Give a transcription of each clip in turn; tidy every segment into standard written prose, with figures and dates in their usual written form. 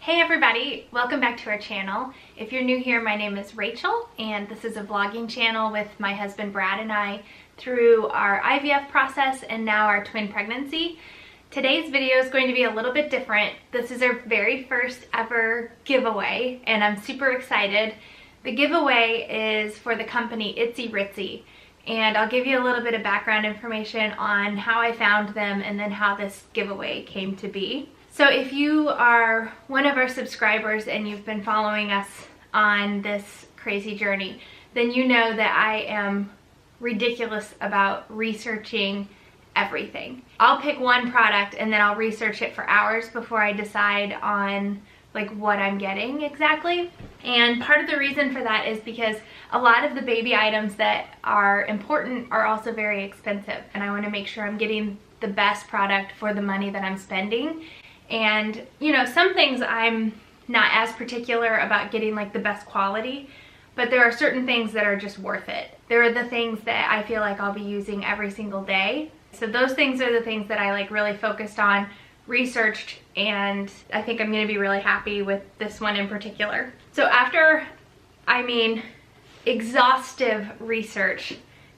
Hey everybody, welcome back to our channel. If you're new here, my name is Rachel and this is a vlogging channel with my husband Brad and I through our IVF process and now our twin pregnancy. Today's video is going to be a little bit different. This is our very first ever giveaway and I'm super excited. The giveaway is for the company Itzy Ritzy, and I'll give you a little bit of background information on how I found them and then how this giveaway came to be. So if you are one of our subscribers and you've been following us on this crazy journey, then you know that I am ridiculous about researching everything. I'll pick one product and then I'll research it for hours before I decide on like what I'm getting exactly. And part of the reason for that is because a lot of the baby items that are important are also very expensive, and I want to make sure I'm getting the best product for the money that I'm spending. And you know, some things I'm not as particular about getting like the best quality, but there are certain things that are just worth it. There are the things that I feel like I'll be using every single day. So those things are the things that I like really focused on, researched, and I think I'm going to be really happy with this one in particular. So after, exhaustive research,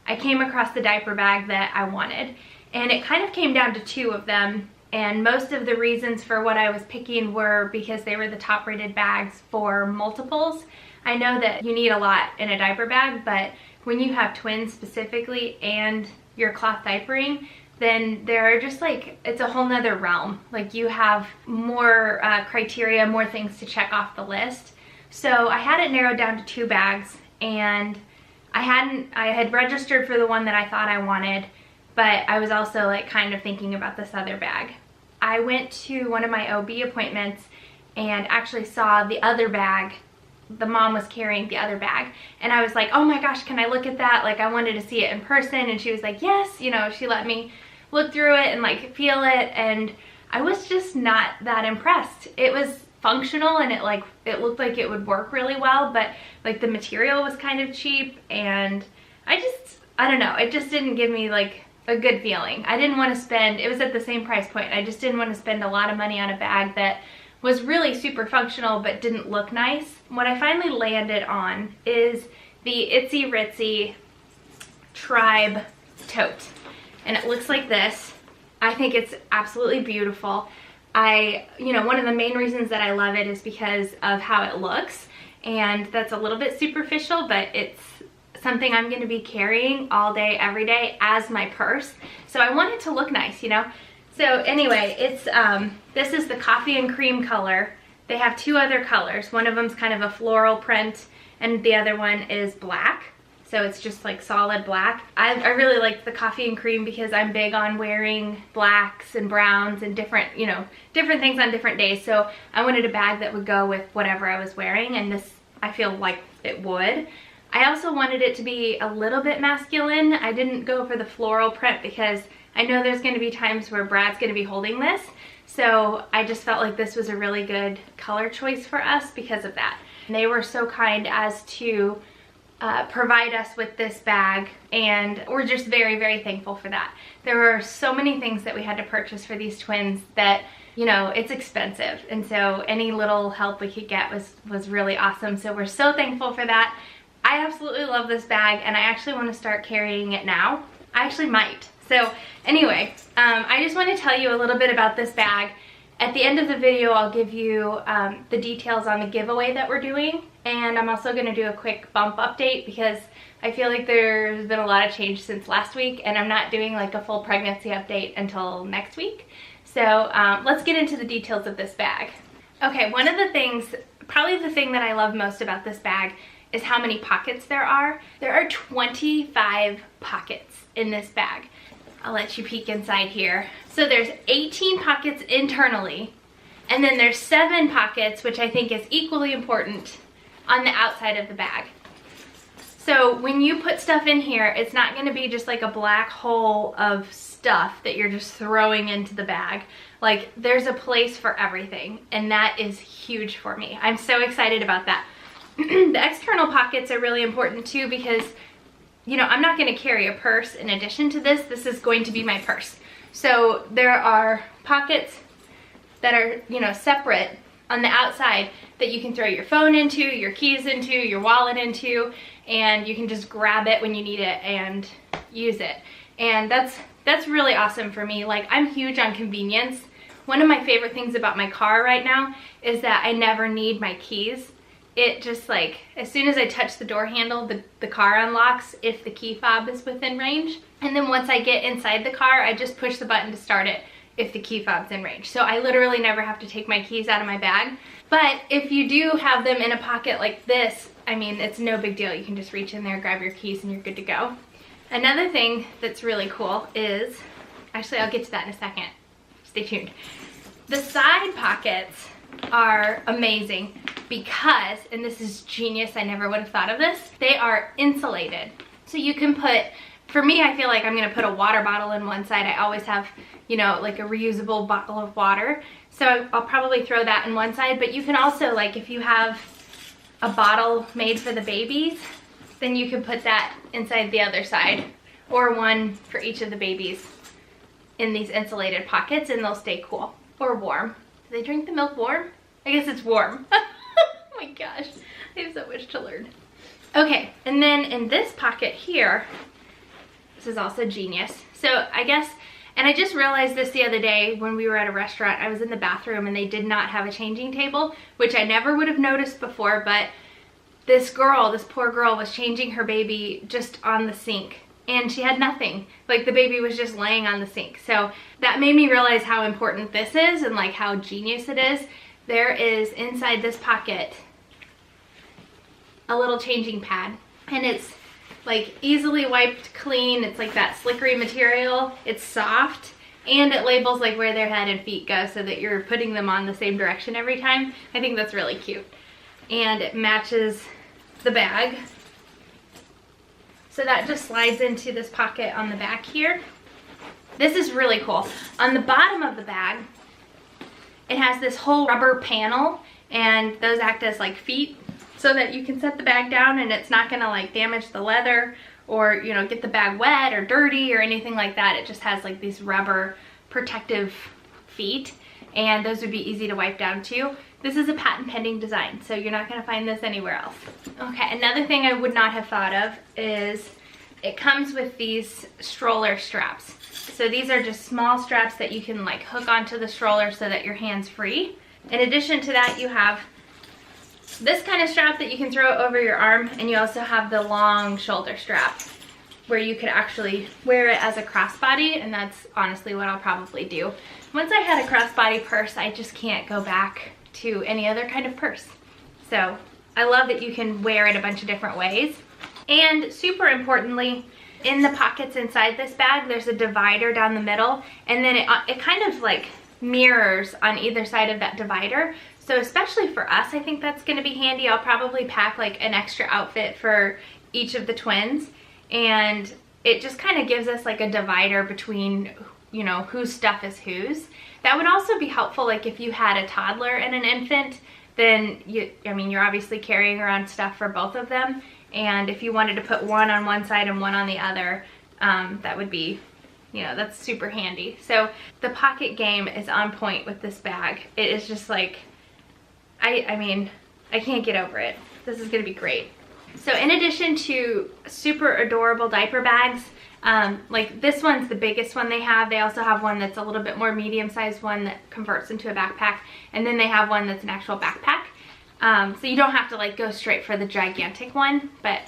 I came across the diaper bag that I wanted, and it kind of came down to two of them. And most of the reasons for what I was picking were because they were the top rated bags for multiples. I know that you need a lot in a diaper bag, but when you have twins specifically and you're cloth diapering, then there are just like, it's a whole nother realm. Like you have more criteria, more things to check off the list. So I had it narrowed down to two bags, and I had registered for the one that I thought I wanted, but I was also like kind of thinking about this other bag. I went to one of my OB appointments and actually saw the other bag. The mom was carrying the other bag, and I was like, oh my gosh, can I look at that? Like I wanted to see it in person, and she was like, yes, you know, she let me look through it and like feel it, and I was just not that impressed. It was functional and it looked like it would work really well, but like the material was kind of cheap, and I don't know, it just didn't give me like a good feeling. I didn't want to spend, it was at the same price point, I just didn't want to spend a lot of money on a bag that was really super functional but didn't look nice. What I finally landed on is the Itzy Ritzy Tribe Tote, and it looks like this. I think it's absolutely beautiful. One of the main reasons that I love it is because of how it looks, and that's a little bit superficial, but it's something I'm going to be carrying all day, every day as my purse. So I want it to look nice, you know? So anyway, it's this is the coffee and cream color. They have two other colors. One of them's kind of a floral print, and the other one is black. So it's just like solid black. I really like the coffee and cream because I'm big on wearing blacks and browns and different things on different days. So I wanted a bag that would go with whatever I was wearing, and this, I feel like it would. I also wanted it to be a little bit masculine. I didn't go for the floral print because I know there's going to be times where Brad's going to be holding this. So I just felt like this was a really good color choice for us because of that. And they were so kind as to provide us with this bag, and we're just very, very thankful for that. There were so many things that we had to purchase for these twins that, you know, it's expensive, and so any little help we could get was really awesome. So we're so thankful for that. I absolutely love this bag, and I actually want to start carrying it now. I actually might. So anyway, I just want to tell you a little bit about this bag. At the end of the video, I'll give you the details on the giveaway that we're doing, and I'm also going to do a quick bump update because I feel like there's been a lot of change since last week, and I'm not doing like a full pregnancy update until next week. So let's get into the details of this bag. Okay, one of the things, probably the thing that I love most about this bag is how many pockets there are. There are 25 pockets in this bag. I'll let you peek inside here. So there's 18 pockets internally, and then there's 7 pockets, which I think is equally important, on the outside of the bag. So when you put stuff in here, it's not gonna be just like a black hole of stuff that you're just throwing into the bag. Like there's a place for everything, and that is huge for me. I'm so excited about that. The external pockets are really important too because, you know, I'm not going to carry a purse in addition to this. This is going to be my purse. So there are pockets that are, you know, separate on the outside that you can throw your phone into, your keys into, your wallet into, and you can just grab it when you need it and use it. And that's really awesome for me. Like, I'm huge on convenience. One of my favorite things about my car right now is that I never need my keys. It just, like, as soon as I touch the door handle, the car unlocks if the key fob is within range. And then once I get inside the car, I just push the button to start it if the key fob's in range. So I literally never have to take my keys out of my bag. But if you do have them in a pocket like this, I mean, it's no big deal. You can just reach in there, grab your keys, and you're good to go. Another thing that's really cool is, actually I'll get to that in a second. Stay tuned. The side pockets are amazing because, and this is genius, I never would have thought of this, they are insulated. So you can put, for me, I feel like I'm gonna put a water bottle in one side. I always have, you know, like a reusable bottle of water. So I'll probably throw that in one side, but you can also, like, if you have a bottle made for the babies, then you can put that inside the other side, or one for each of the babies in these insulated pockets, and they'll stay cool or warm. Do they drink the milk warm? I guess it's warm. Oh my gosh, I have so much to learn. Okay, and then in this pocket here, this is also genius. So I guess, and I just realized this the other day when we were at a restaurant. I was in the bathroom and they did not have a changing table, which I never would have noticed before, but this girl, this poor girl, was changing her baby just on the sink, and she had nothing. Like, the baby was just laying on the sink. So that made me realize how important this is and like how genius it is. There is inside this pocket a little changing pad, and it's like easily wiped clean. It's like that slickery material. It's soft, and it labels like where their head and feet go so that you're putting them on the same direction every time. I think that's really cute. And it matches the bag. So that just slides into this pocket on the back here. This is really cool. On the bottom of the bag, it has this whole rubber panel, and those act as like feet so that you can set the bag down and it's not gonna like damage the leather or, you know, get the bag wet or dirty or anything like that. It just has like these rubber protective feet, and those would be easy to wipe down too. This is a patent pending design, so you're not gonna find this anywhere else. Okay, another thing I would not have thought of is it comes with these stroller straps. So these are just small straps that you can like hook onto the stroller so that your hand's free. In addition to that, you have this kind of strap that you can throw over your arm, and you also have the long shoulder strap where you could actually wear it as a crossbody, and that's honestly what I'll probably do. Once I had a crossbody purse, I just can't go back to any other kind of purse. So I love that you can wear it a bunch of different ways. And super importantly, in the pockets inside this bag, there's a divider down the middle, and then it kind of like mirrors on either side of that divider. So especially for us, I think that's gonna be handy. I'll probably pack like an extra outfit for each of the twins, and it just kind of gives us like a divider between, you know, whose stuff is whose. That would also be helpful, like if you had a toddler and an infant, then you're obviously carrying around stuff for both of them. And if you wanted to put one on one side and one on the other, that would be, you know, that's super handy. So the pocket game is on point with this bag. It is just like, I mean, I can't get over it. This is gonna be great. So in addition to super adorable diaper bags, like this one's the biggest one they have. They also have one that's a little bit more medium-sized one that converts into a backpack, and then they have one that's an actual backpack. So you don't have to like go straight for the gigantic one, but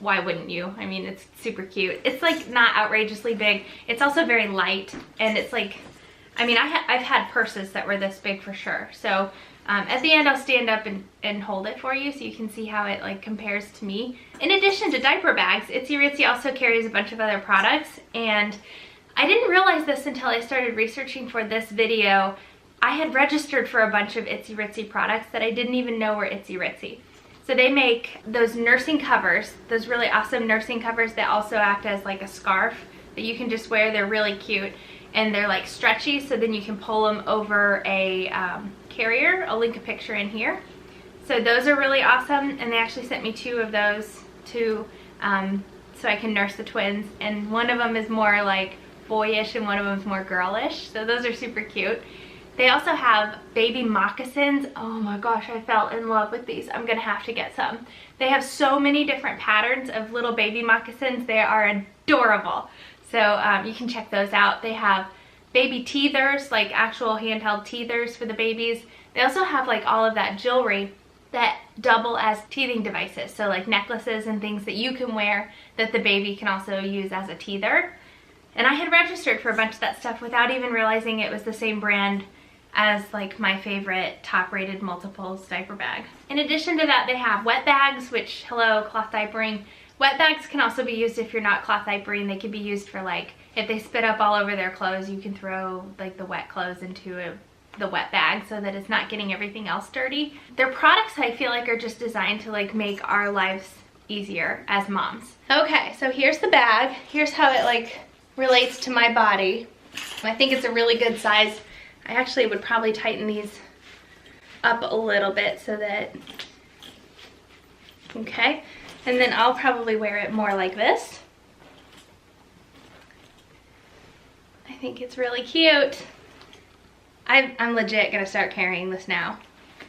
why wouldn't you? I mean, it's super cute. It's like not outrageously big. It's also very light, and it's like, I mean, I've had purses that were this big for sure. So at the end, I'll stand up and hold it for you so you can see how it like compares to me. In addition to diaper bags, Itzy Ritzy also carries a bunch of other products, and I didn't realize this until I started researching for this video. I had registered for a bunch of Itzy Ritzy products that I didn't even know were Itzy Ritzy. So they make those nursing covers, those really awesome nursing covers that also act as like a scarf that you can just wear. They're really cute, and they're like stretchy, so then you can pull them over a carrier. I'll link a picture in here. So those are really awesome, and they actually sent me 2 of those to so I can nurse the twins, and one of them is more like boyish and one of them is more girlish, so those are super cute. They also have baby moccasins. Oh my gosh, I fell in love with these. I'm gonna have to get some. They have so many different patterns of little baby moccasins. They are adorable. So you can check those out. They have baby teethers, like actual handheld teethers for the babies. They also have like all of that jewelry that double as teething devices. So like necklaces and things that you can wear that the baby can also use as a teether. And I had registered for a bunch of that stuff without even realizing it was the same brand as like my favorite top-rated multiples diaper bag. In addition to that, they have wet bags, which, hello, cloth diapering. Wet bags can also be used if you're not cloth diapering. They can be used for like, if they spit up all over their clothes, you can throw like the wet clothes into the wet bag so that it's not getting everything else dirty. Their products, I feel like, are just designed to like make our lives easier as moms. Okay, so here's the bag. Here's how it like relates to my body. I think it's a really good size. I actually would probably tighten these up a little bit so that, okay. And then I'll probably wear it more like this. I think it's really cute. I'm legit gonna start carrying this now.